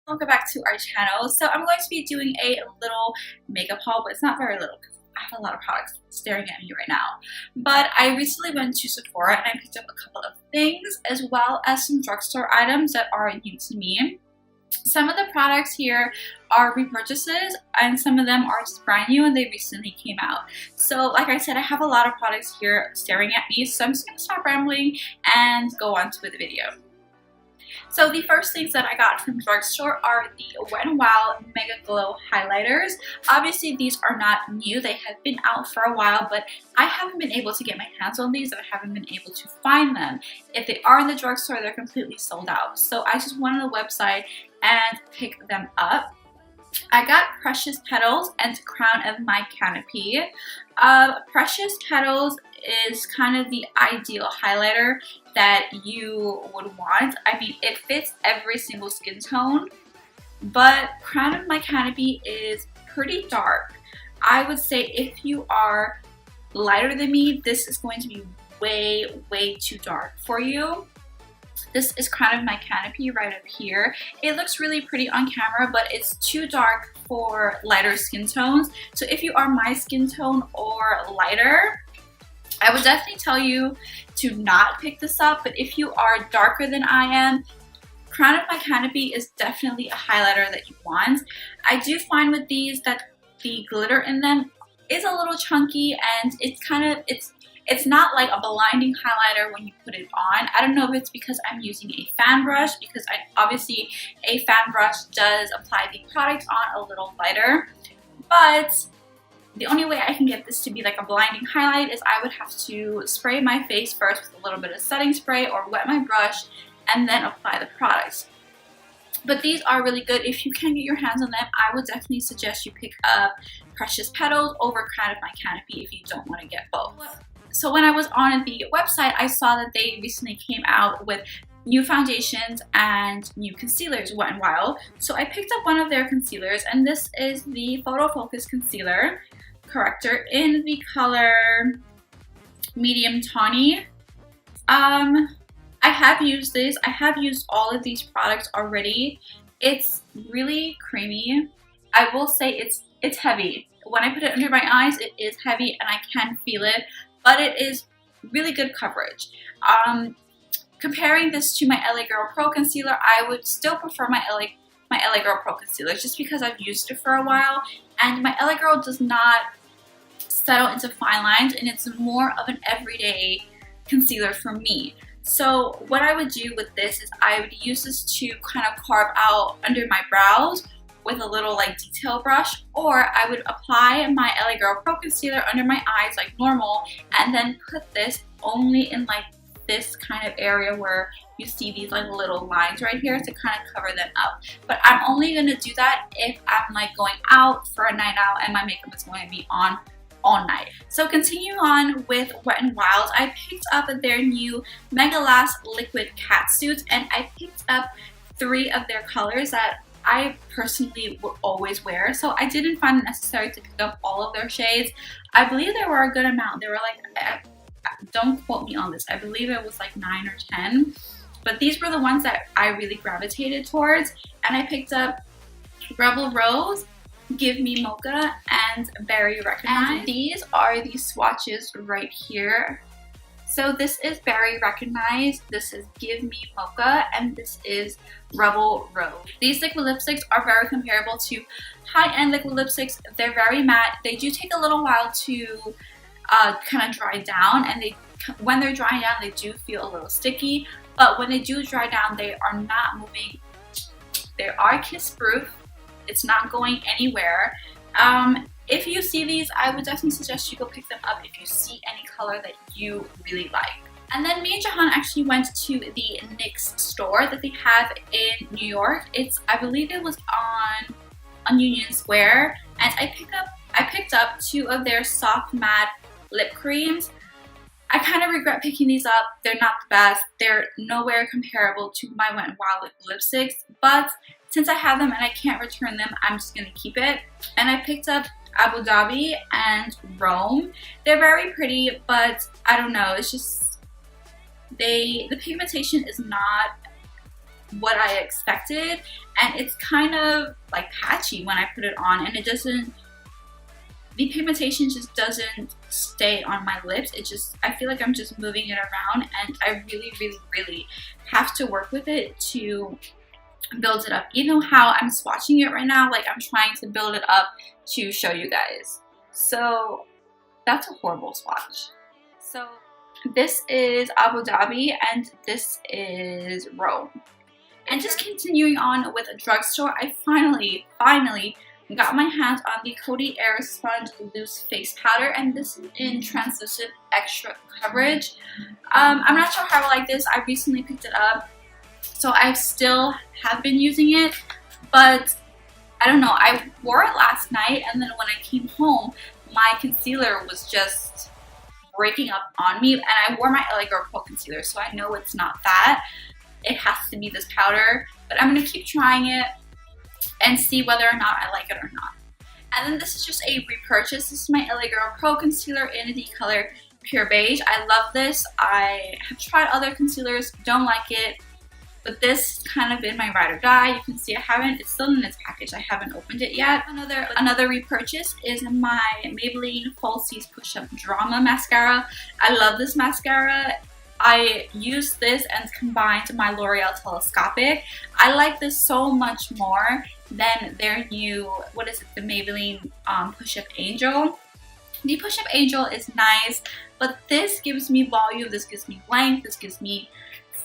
Welcome back to our channel. So I'm going to be doing a little makeup haul, but it's not very little because I have a lot of products staring at me right now. But I recently went to Sephora and I picked up a couple of things as well as some drugstore items that are new to me. Some of the products here are repurchases and some of them are just brand new and they recently came out. So like I said, I have a lot of products here staring at me, so I'm just going to stop rambling and go on to the video. So the first things that I got from drugstore are the Wet n Wild Mega Glow highlighters. Obviously these are not new, they have been out for a while, but I haven't been able to get my hands on these. I haven't been able to find them. If they are in the drugstore, they're completely sold out. So I just went on the website and picked them up. I got Precious Petals and Crown of My Canopy. Precious Petals is kind of the ideal highlighter that you would want. I mean, it fits every single skin tone, but Crown of My Canopy is pretty dark. I would say if you are lighter than me, this is going to be way too dark for you. This is Crown of My Canopy right up here. It looks really pretty on camera, but it's too dark for lighter skin tones. So if you are my skin tone or lighter, I would definitely tell you to not pick this up. But if you are darker than I am, Crown of My Canopy is definitely a highlighter that you want. I do find with these that the glitter in them is a little chunky and it's not like a blinding highlighter when you put it on. I don't know if it's because I'm using a fan brush, because obviously a fan brush does apply the product on a little lighter. But the only way I can get this to be like a blinding highlight is I would have to spray my face first with a little bit of setting spray or wet my brush and then apply the product. But these are really good. If you can get your hands on them, I would definitely suggest you pick up Precious Petals over Crown of My Canopy if you don't want to get both. So when I was on the website, I saw that they recently came out with new foundations and new concealers, Wet n Wild. So I picked up one of their concealers, and this is the Photo Focus Concealer Corrector in the color Medium Tawny. I have used this. I have used all of these products already. It's really creamy. I will say it's heavy. When I put it under my eyes, it is heavy and I can feel it. But it is really good coverage. Comparing this to my LA Girl Pro Concealer, I would still prefer my LA Girl Pro Concealer just because I've used it for a while. And my LA Girl does not settle into fine lines and it's more of an everyday concealer for me. So what I would do with this is I would use this to kind of carve out under my brows with a little like detail brush, or I would apply my LA Girl Pro Concealer under my eyes like normal and then put this only in like this kind of area where you see these like little lines right here to kind of cover them up. But I'm only going to do that if I'm like going out for a night out and my makeup is going to be on all night. So continuing on with Wet n Wild, I picked up their new Mega Last Liquid Cat Suits and I picked up 3 of their colors that I personally would always wear, so I didn't find it necessary to pick up all of their shades. I believe there were a good amount. There were like, don't quote me on this, I believe it was like 9 or 10, but these were the ones that I really gravitated towards. And I picked up Rebel Rose, Give Me Mocha, and Berry Recognize. And these are the swatches right here. So this is Berry Recognize, this is Give Me Mocha, and this is Rebel Rose. These liquid lipsticks are very comparable to high-end liquid lipsticks. They're very matte. They do take a little while to kind of dry down, and when they're drying down, they do feel a little sticky. But when they do dry down, they are not moving. They are kiss-proof. It's not going anywhere. If you see these, I would definitely suggest you go pick them up if you see any color that you really like. And then me and Jahan actually went to the NYX store that they have in New York. I believe it was on Union Square, and I picked up 2 of their soft matte lip creams. I kind of regret picking these up. They're not the best. They're nowhere comparable to my Wet n Wild lipsticks, but since I have them and I can't return them, I'm just gonna keep it. And I picked up Abu Dhabi and Rome. They're very pretty, but I don't know, it's just the pigmentation is not what I expected, and it's kind of like patchy when I put it on, and it doesn't, the pigmentation just doesn't stay on my lips. It just, I feel like I'm just moving it around, and I really have to work with it to build it up. Even how I'm swatching it right now, like I'm trying to build it up to show you guys. So that's a horrible swatch. So this is Abu Dhabi and this is Rome. And just continuing on with a drugstore, I finally got my hands on the Coty Airspun Loose Face Powder, and this is in Translucent Extra Coverage. I'm not sure how I like this. I recently picked it up, so I still have been using it, but I don't know. I wore it last night, and then when I came home, my concealer was just breaking up on me, and I wore my LA Girl Pro concealer, so I know it's not that. It has to be this powder, but I'm going to keep trying it and see whether or not I like it or not. And then this is just a repurchase. This is my LA Girl Pro Concealer in the color Pure Beige. I love this. I have tried other concealers, don't like it, but this kind of been my ride or die. You can see I haven't, it's still in its package. I haven't opened it yet. Another repurchase is my Maybelline Falsies Push Up Drama Mascara. I love this mascara. I used this and combined my L'Oreal Telescopic. I like this so much more than their new, what is it, the Maybelline Push Up Angel. The Push Up Angel is nice, but this gives me volume, this gives me length, this gives me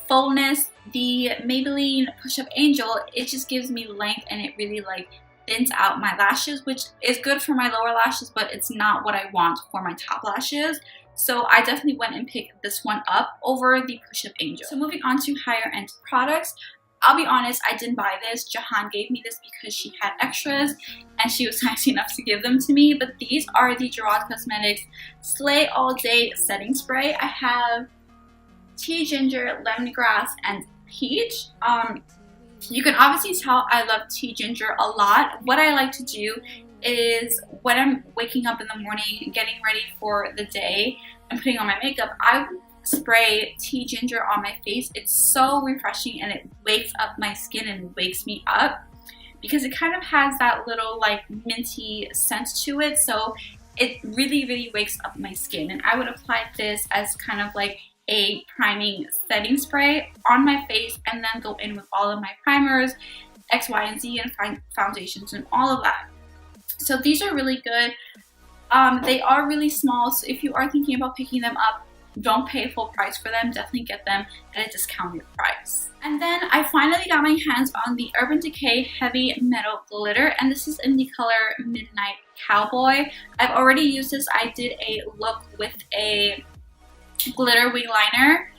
fullness. The Maybelline Push Up Angel, it just gives me length, and it really like thins out my lashes, which is good for my lower lashes, but it's not what I want for my top lashes. So I definitely went and picked this one up over the Push Up Angel. So moving on to higher end products, I'll be honest, I didn't buy this. Jahan gave me this because she had extras and she was nice enough to give them to me. But these are the Gerard Cosmetics Slay All Day Setting Spray. I have tea, ginger, lemongrass, and peach. You can obviously tell I love tea ginger a lot. What I like to do is when I'm waking up in the morning, getting ready for the day, and putting on my makeup, I spray tea ginger on my face. It's so refreshing, and it wakes up my skin and wakes me up because it kind of has that little like minty scent to it. So it really wakes up my skin, and I would apply this as kind of like a priming setting spray on my face, and then go in with all of my primers, X, Y, and Z, and foundations, and all of that. So these are really good. They are really small, so if you are thinking about picking them up, don't pay full price for them. Definitely get them at a discounted price. And then I finally got my hands on the Urban Decay Heavy Metal Glitter, and this is in the color Midnight Cowboy. I've already used this. I did a look with a glitter wing liner.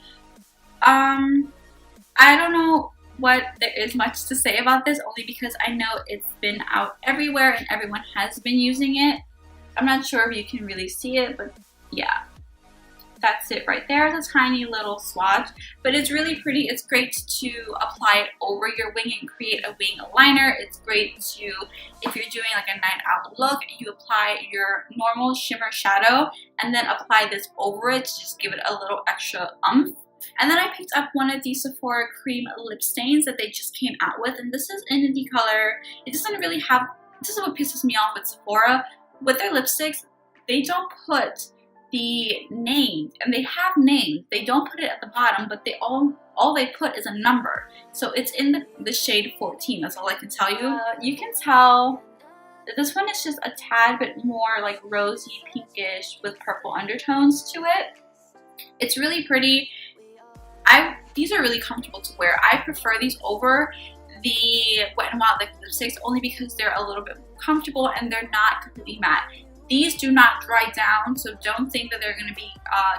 I don't know what there is much to say about this, only because I know it's been out everywhere and everyone has been using it. I'm not sure if you can really see it, but yeah, that's it right there. It's a tiny little swatch, but it's really pretty. It's great to apply it over your wing and create a wing liner. It's great to, if you're doing like a night out look, you apply your normal shimmer shadow and then apply this over it to just give it a little extra oomph. And then I picked up one of the Sephora cream lip stains that they just came out with, and this is in the color, it doesn't really have, this is what pisses me off with Sephora. With their lipsticks, they don't put the name, and they have names, they don't put it at the bottom, but they all they put is a number. So it's in the shade 14, that's all I can tell you. You can tell this one is just a tad bit more like rosy pinkish with purple undertones to it. It's really pretty. These are really comfortable to wear. I prefer these over the Wet n Wild liquid lipsticks only because they're a little bit more comfortable and they're not completely matte. These do not dry down, so don't think that they're going to be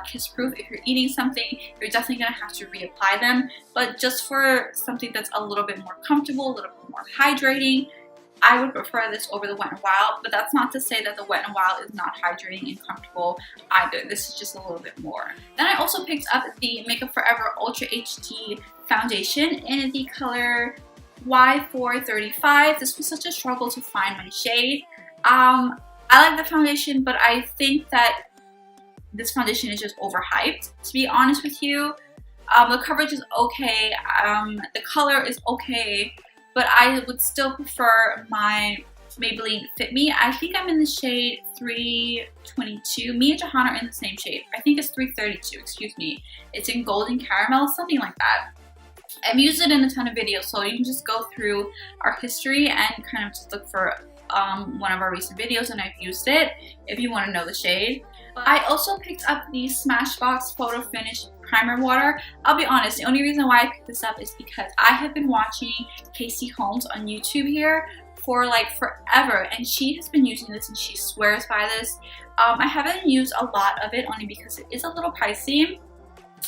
kiss-proof. If you're eating something, you're definitely going to have to reapply them. But just for something that's a little bit more comfortable, a little bit more hydrating, I would prefer this over the Wet n Wild. But that's not to say that the Wet n Wild is not hydrating and comfortable either. This is just a little bit more. Then I also picked up the Makeup Forever Ultra HD Foundation in the color Y435. This was such a struggle to find my shade. I like the foundation, but I think that this foundation is just overhyped, to be honest with you. The coverage is okay, the color is okay, but I would still prefer my Maybelline Fit Me. I think I'm in the shade 322. Me and Jahan are in the same shade. I think it's 332, excuse me. It's in golden caramel, something like that. I've used it in a ton of videos, so you can just go through our history and kind of just look for one of our recent videos, and I've used it if you want to know the shade. I also picked up the Smashbox Photo Finish Primer Water. I'll be honest, the only reason why I picked this up is because I have been watching Casey Holmes on YouTube here for like forever, and she has been using this and she swears by this. I haven't used a lot of it only because it is a little pricey,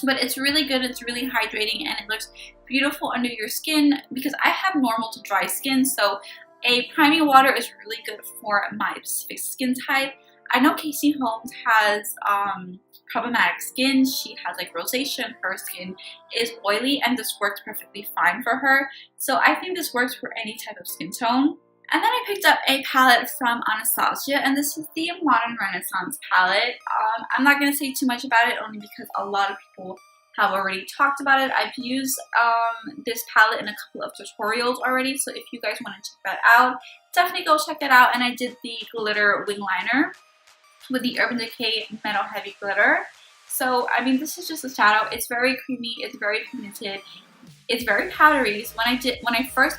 but it's really good. It's really hydrating and it looks beautiful under your skin because I have normal to dry skin, so a priming water is really good for my specific skin type. I know Casey Holmes has problematic skin. She has like rosacea, her skin is oily, and this works perfectly fine for her. So I think this works for any type of skin tone. And then I picked up a palette from Anastasia, and this is the Modern Renaissance palette. I'm not going to say too much about it only because a lot of people have already talked about it. I've used this palette in a couple of tutorials already, so if you guys want to check that out, definitely go check it out. And I did the glitter wing liner with the Urban Decay Metal Heavy Glitter. So, I mean, this is just a shadow. It's very creamy. It's very pigmented. It's very powdery. So when I first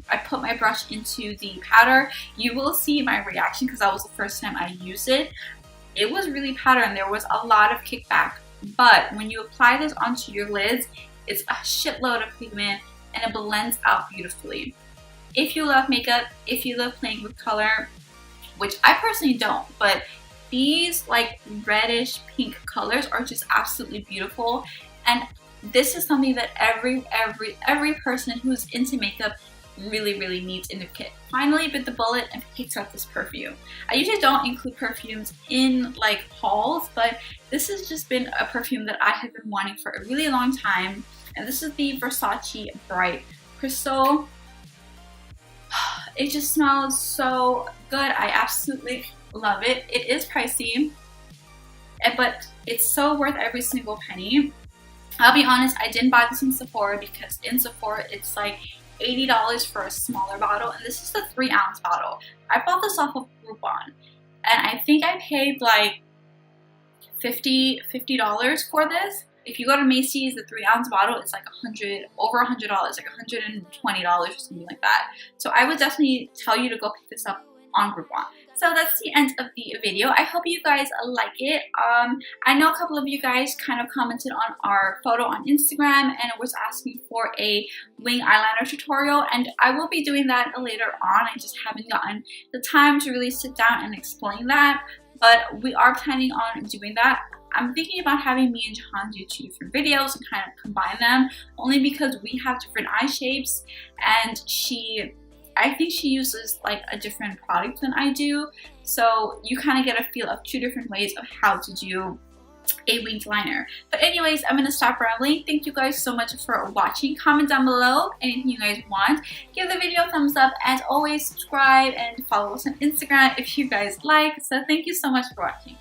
I put my brush into the powder, you will see my reaction because that was the first time I used it. It was really powdery and there was a lot of kickback. But when you apply this onto your lids, it's a shitload of pigment and it blends out beautifully. If you love makeup, if you love playing with color, which I personally don't, but these like reddish pink colors are just absolutely beautiful, and this is something that every person who's into makeup really needs in their kit. Finally bit the bullet and picked up this perfume. I usually don't include perfumes in like hauls, but this has just been a perfume that I have been wanting for a really long time, and this is the Versace Bright Crystal. It just smells so good. I absolutely love it. It is pricey, but it's so worth every single penny. I'll be honest, I didn't buy this in Sephora because in Sephora it's like $80 for a smaller bottle, and this is the 3-ounce bottle. I bought this off of Groupon, and I think I paid like $50 for this. If you go to Macy's, the 3-ounce bottle is like over $100, like $120 or something like that. So I would definitely tell you to go pick this up on Groupon. So that's the end of the video. I hope you guys like it. I know a couple of you guys kind of commented on our photo on Instagram and was asking for a wing eyeliner tutorial, and I will be doing that later on. I just haven't gotten the time to really sit down and explain that, but we are planning on doing that. I'm thinking about having me and Jahan do 2 different videos and kind of combine them, only because we have different eye shapes, and I think she uses like a different product than I do, so you kind of get a feel of 2 different ways of how to do a winged liner. But anyways, I'm gonna stop rambling. Thank you guys so much for watching. Comment down below anything you guys want. Give the video a thumbs up, and always subscribe and follow us on Instagram if you guys like. So thank you so much for watching.